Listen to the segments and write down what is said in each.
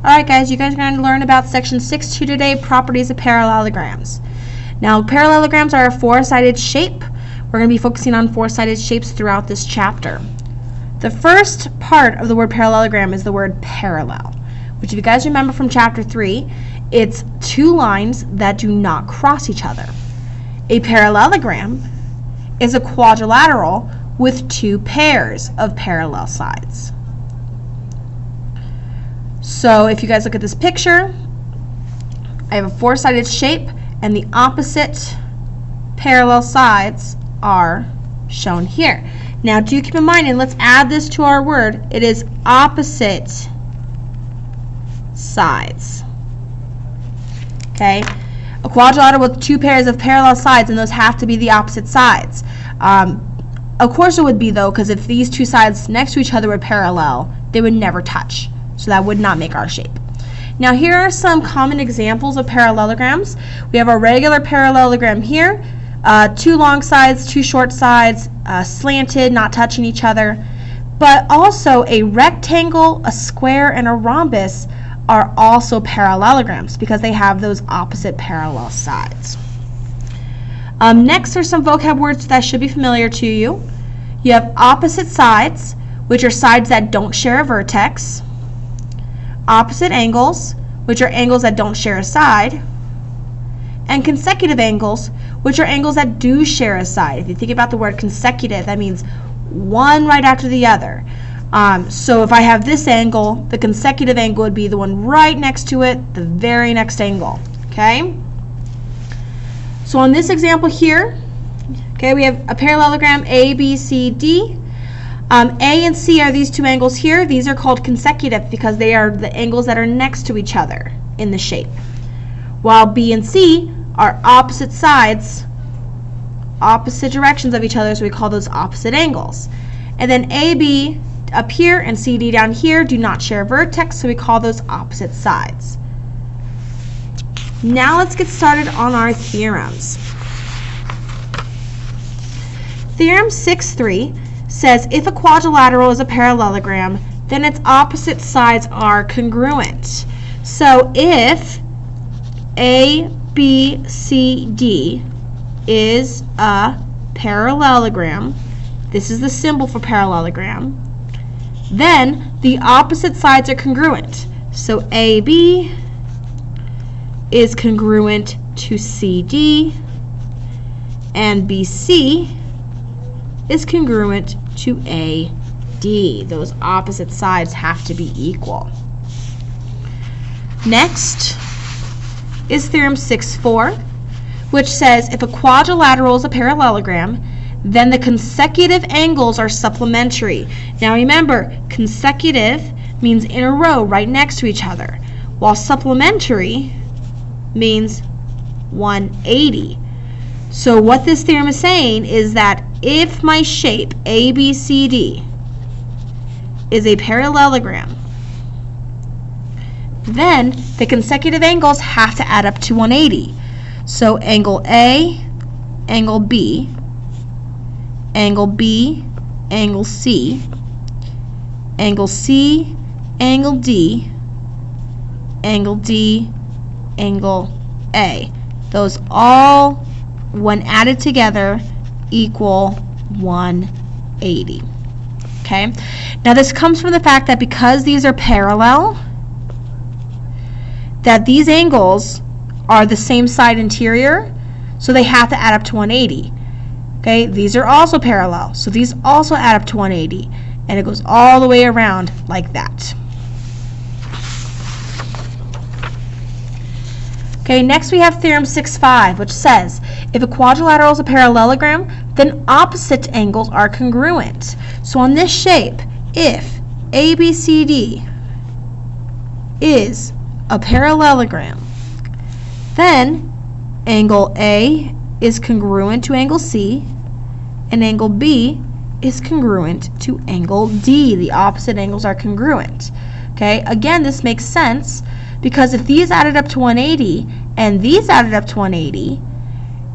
Alright guys, you guys are going to learn about section 6.2 today, properties of parallelograms. Now, parallelograms are a four-sided shape. We're going to be focusing on four-sided shapes throughout this chapter. The first part of the word parallelogram is the word parallel, which if you guys remember from chapter 3, it's two lines that do not cross each other. A parallelogram is a quadrilateral with two pairs of parallel sides. So if you guys look at this picture, I have a four-sided shape and the opposite parallel sides are shown here. Now do keep in mind, and let's add this to our word, it is opposite sides. Okay? A quadrilateral with two pairs of parallel sides, and those have to be the opposite sides. Of course it would be, though, because if these two sides next to each other were parallel, they would never touch. So that would not make our shape. Now here are some common examples of parallelograms. We have our regular parallelogram here. Two long sides, two short sides, slanted, not touching each other. But also a rectangle, a square, and a rhombus are also parallelograms because they have those opposite parallel sides. Next are some vocab words that should be familiar to you. You have opposite sides, which are sides that don't share a vertex. Opposite angles, which are angles that don't share a side. And consecutive angles, which are angles that do share a side. If you think about the word consecutive, that means one right after the other. So if I have this angle, the consecutive angle would be the one right next to it, the very next angle. Okay? So on this example here, okay, we have a parallelogram A, B, C, D. A and C are these two angles here. These are called consecutive because they are the angles that are next to each other in the shape. While B and C are opposite sides, opposite directions of each other, so we call those opposite angles. And then AB up here and CD down here do not share a vertex, so we call those opposite sides. Now let's get started on our theorems. Theorem 6.3 says if a quadrilateral is a parallelogram, then its opposite sides are congruent. So if A, B, C, D is a parallelogram, this is the symbol for parallelogram, then the opposite sides are congruent. So AB is congruent to CD, and BC is congruent to AD. Those opposite sides have to be equal. Next is theorem 6.4, which says if a quadrilateral is a parallelogram, then the consecutive angles are supplementary. Now remember, consecutive means in a row right next to each other, while supplementary means 180. So what this theorem is saying is that if my shape ABCD is a parallelogram, then the consecutive angles have to add up to 180. So angle A, angle B, angle B, angle C, angle C, angle D, angle D, angle A. Those all, when added together, equal 180. Okay? Now this comes from the fact that because these are parallel, that these angles are the same side interior, so they have to add up to 180. Okay? These are also parallel, so these also add up to 180, and it goes all the way around like that. Okay, next we have theorem 6.5, which says if a quadrilateral is a parallelogram, then opposite angles are congruent. So on this shape, if ABCD is a parallelogram, then angle A is congruent to angle C, and angle B is congruent to angle D. The opposite angles are congruent. Okay, again, this makes sense because if these added up to 180 and these added up to 180,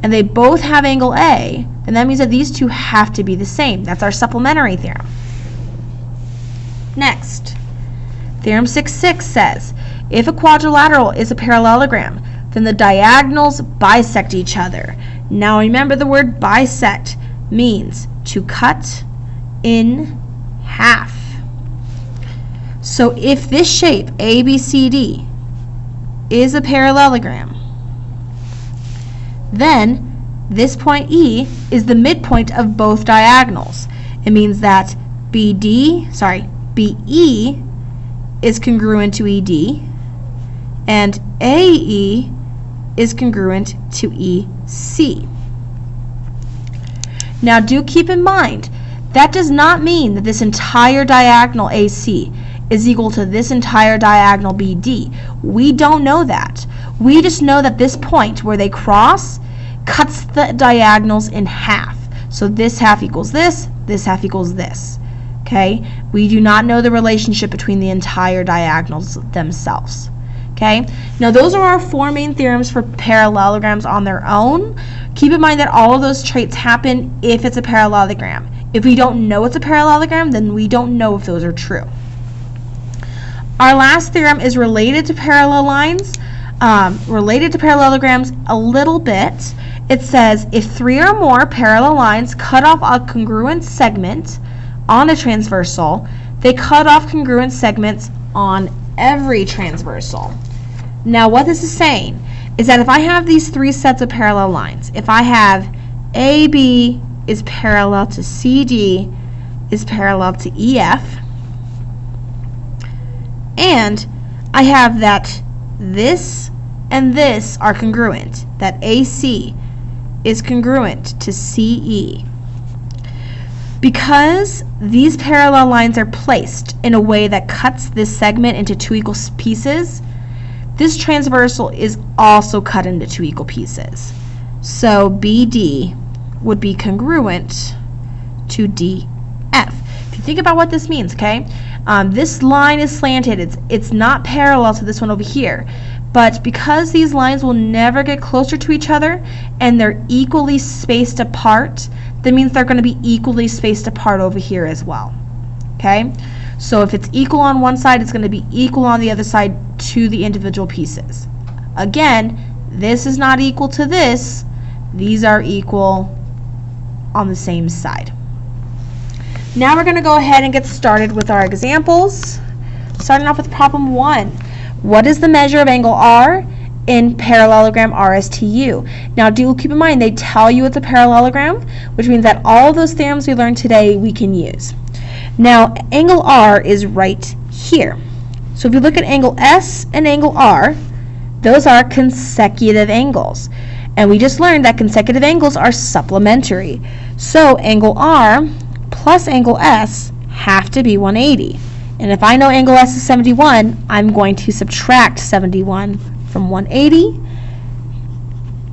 and they both have angle A, then that means that these two have to be the same. That's our supplementary theorem. Next, Theorem 6.6 says, if a quadrilateral is a parallelogram, then the diagonals bisect each other. Now remember, the word bisect means to cut in half. So if this shape, ABCD, is a parallelogram, then this point E is the midpoint of both diagonals. It means that BE is congruent to ED, and AE is congruent to EC. Now do keep in mind, that does not mean that this entire diagonal AC is equal to this entire diagonal BD. We don't know that. We just know that this point where they cross cuts the diagonals in half. So this half equals this half equals this. Okay? We do not know the relationship between the entire diagonals themselves. Okay? Now those are our four main theorems for parallelograms on their own. Keep in mind that all of those traits happen if it's a parallelogram. If we don't know it's a parallelogram, then we don't know if those are true. Our last theorem is related to parallel lines, related to parallelograms a little bit. It says, if three or more parallel lines cut off a congruent segment on a transversal, they cut off congruent segments on every transversal. Now what this is saying is that if I have these three sets of parallel lines, if I have AB is parallel to CD is parallel to EF, and I have that this and this are congruent, that AC is congruent to CE. Because these parallel lines are placed in a way that cuts this segment into two equal pieces, this transversal is also cut into two equal pieces. So BD would be congruent to DF. If you think about what this means, okay? This line is slanted. It's not parallel to this one over here. But because these lines will never get closer to each other and they're equally spaced apart, that means they're going to be equally spaced apart over here as well. Okay? So if it's equal on one side, it's going to be equal on the other side to the individual pieces. Again, this is not equal to this. These are equal on the same side. Now we're going to go ahead and get started with our examples. Starting off with problem 1. What is the measure of angle R in parallelogram RSTU? Now do keep in mind, they tell you it's a parallelogram, which means that all those theorems we learned today we can use. Now angle R is right here. So if you look at angle S and angle R, those are consecutive angles. And we just learned that consecutive angles are supplementary. So angle R plus angle S have to be 180. And if I know angle S is 71, I'm going to subtract 71 from 180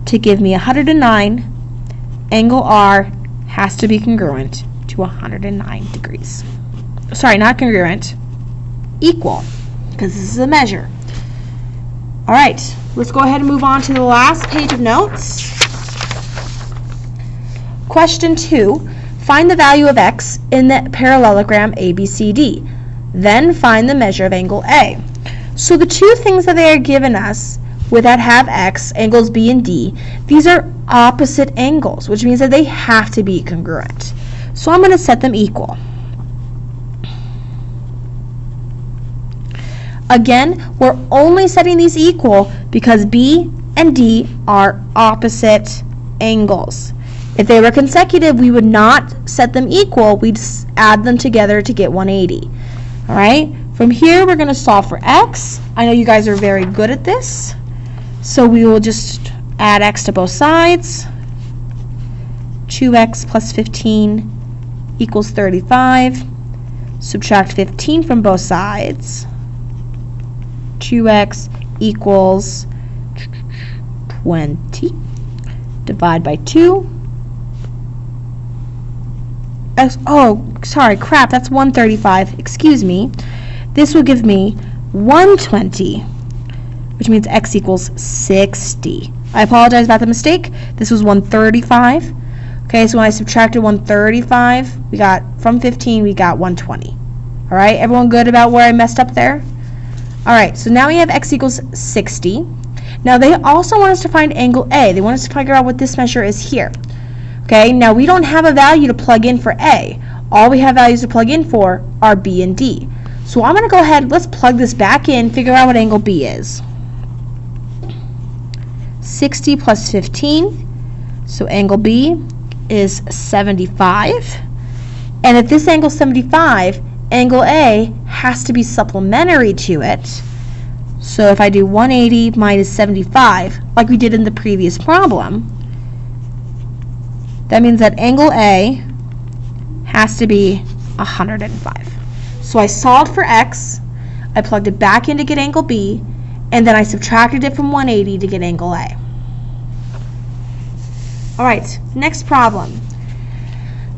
to give me 109. Angle R has to be congruent to 109 degrees. Sorry, not congruent, equal, because this is a measure. All right, let's go ahead and move on to the last page of notes. Question 2, find the value of x in the parallelogram ABCD. Then find the measure of angle A. So the two things that they are given us with that have x, angles B and D, these are opposite angles, which means that they have to be congruent. So I'm going to set them equal. Again, we're only setting these equal because B and D are opposite angles. If they were consecutive, we would not set them equal. We'd add them together to get 180. All right, from here we're going to solve for x. I know you guys are very good at this. So we will just add x to both sides. 2x plus 15 equals 35. Subtract 15 from both sides. 2x equals 20. Divide by 2. Oh, sorry, crap, that's 135. Excuse me. This will give me 120, which means x equals 60. I apologize about the mistake. This was 135. Okay, so when I subtracted 135, we got from 15, we got 120. All right, everyone good about where I messed up there? All right, so now we have x equals 60. Now they also want us to find angle A. They want us to figure out what this measure is here. Okay, now we don't have a value to plug in for A. All we have values to plug in for are B and D. So I'm going to go ahead, let's plug this back in, figure out what angle B is. 60 plus 15, so angle B is 75. And if this angle is 75, angle A has to be supplementary to it. So if I do 180 minus 75, like we did in the previous problem, that means that angle A has to be 105. So I solved for x, I plugged it back in to get angle B, and then I subtracted it from 180 to get angle A. All right, next problem.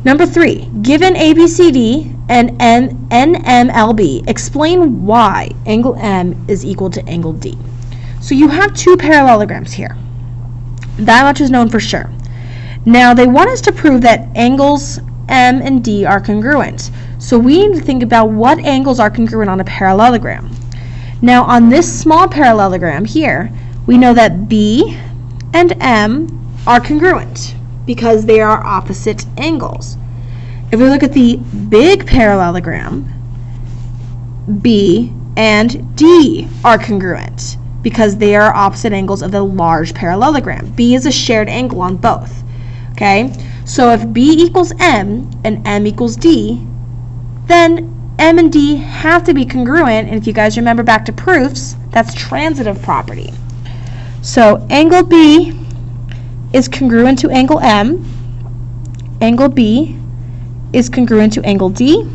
Number 3, given ABCD and NMLB, explain why angle M is equal to angle D. So you have two parallelograms here. That much is known for sure. Now they want us to prove that angles M and D are congruent. So we need to think about what angles are congruent on a parallelogram. Now on this small parallelogram here, we know that B and M are congruent because they are opposite angles. If we look at the big parallelogram, B and D are congruent because they are opposite angles of the large parallelogram. B is a shared angle on both. Okay, so if B equals M and M equals D, then M and D have to be congruent, and if you guys remember back to proofs, that's transitive property. So angle B is congruent to angle M, angle B is congruent to angle D,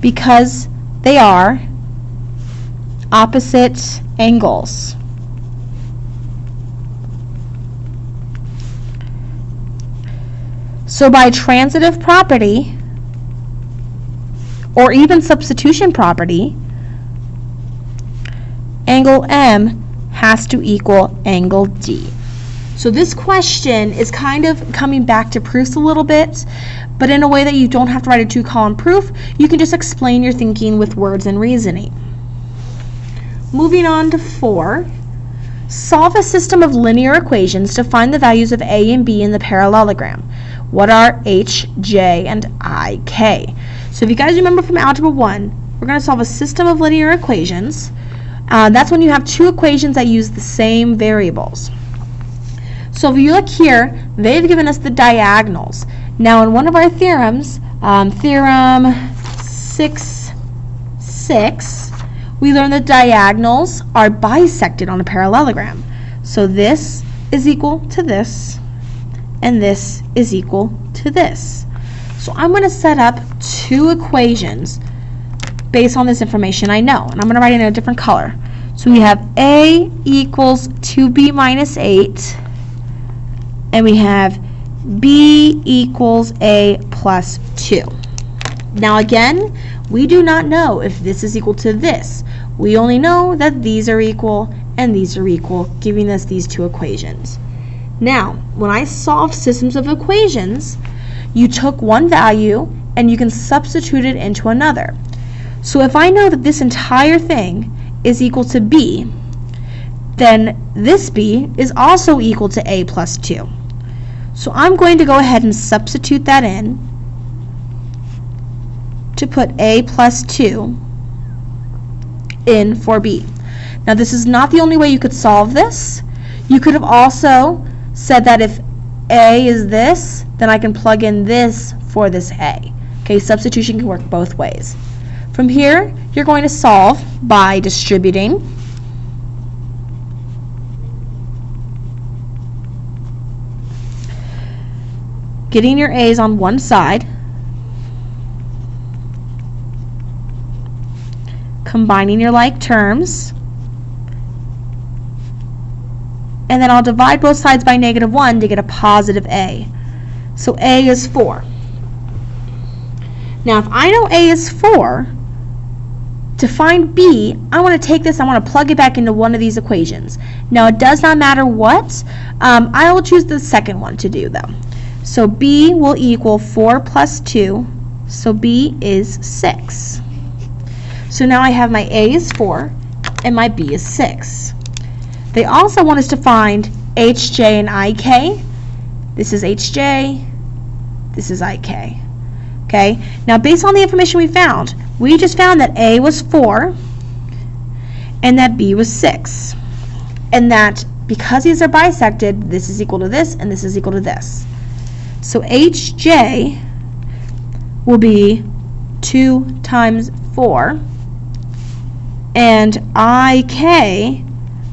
because they are opposite angles. So by transitive property, or even substitution property, angle M has to equal angle D. So this question is kind of coming back to proofs a little bit, but in a way that you don't have to write a two-column proof. You can just explain your thinking with words and reasoning. Moving on to 4. Solve a system of linear equations to find the values of A and B in the parallelogram. What are H, J, and I, K? So if you guys remember from Algebra 1, we're going to solve a system of linear equations. That's when you have two equations that use the same variables. So if you look here, they've given us the diagonals. Now in one of our theorems, Theorem 6.6, we learned that diagonals are bisected on a parallelogram. So this is equal to this, and this is equal to this. So I'm going to set up two equations based on this information I know, and I'm going to write it in a different color. So we have A equals 2B minus 8, and we have B equals A plus 2. Now again, we do not know if this is equal to this. We only know that these are equal and these are equal, giving us these two equations. Now, when I solved systems of equations, you took one value and you can substitute it into another. So if I know that this entire thing is equal to B, then this B is also equal to A plus 2. So I'm going to go ahead and substitute that in to put A plus 2 in for B. Now this is not the only way you could solve this. You could have also said that if A is this, then I can plug in this for this A. Okay, substitution can work both ways. From here, you're going to solve by distributing. Getting your A's on one side, combining your like terms, and then I'll divide both sides by -1 to get a positive A. So A is 4. Now if I know A is 4, to find B, I want to take this, I want to plug it back into one of these equations. Now it does not matter what, I will choose the second one to do though. So B will equal 4 plus 2, so B is 6. So now I have my A is 4 and my B is 6. They also want us to find HJ and IK. This is HJ, this is IK. Okay, now based on the information we just found that A was 4 and that B was 6. And that because these are bisected, this is equal to this and this is equal to this. So HJ will be 2 times 4 and IK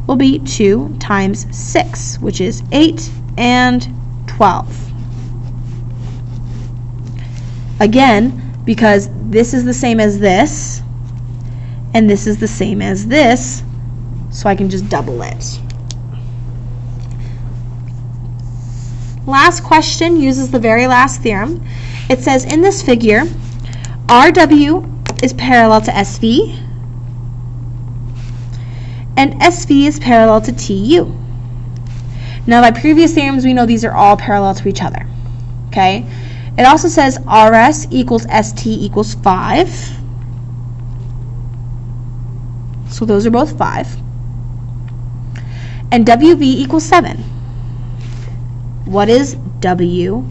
will be 2 times 6, which is 8 and 12. Again, because this is the same as this, and this is the same as this, so I can just double it. Last question uses the very last theorem. It says in this figure, RW is parallel to SV, and SV is parallel to TU. Now, by previous theorems, we know these are all parallel to each other. Okay? It also says RS equals ST equals 5. So those are both 5. And WV equals 7. What is WU?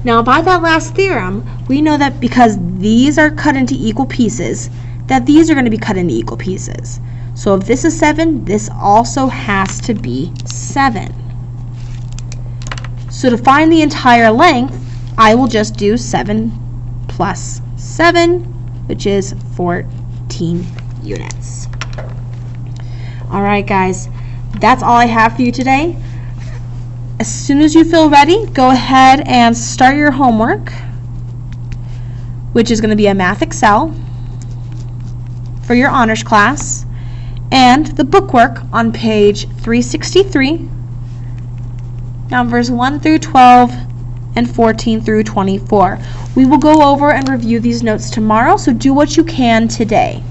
Now, by that last theorem, we know that because these are cut into equal pieces, that these are going to be cut into equal pieces. So if this is 7, this also has to be 7. So to find the entire length, I will just do 7 plus 7, which is 14 units. All right, guys, that's all I have for you today. As soon as you feel ready, go ahead and start your homework, which is going to be a Math Excel for your honors class, and the bookwork on page 363, numbers 1 through 12 and 14 through 24. We will go over and review these notes tomorrow, so do what you can today.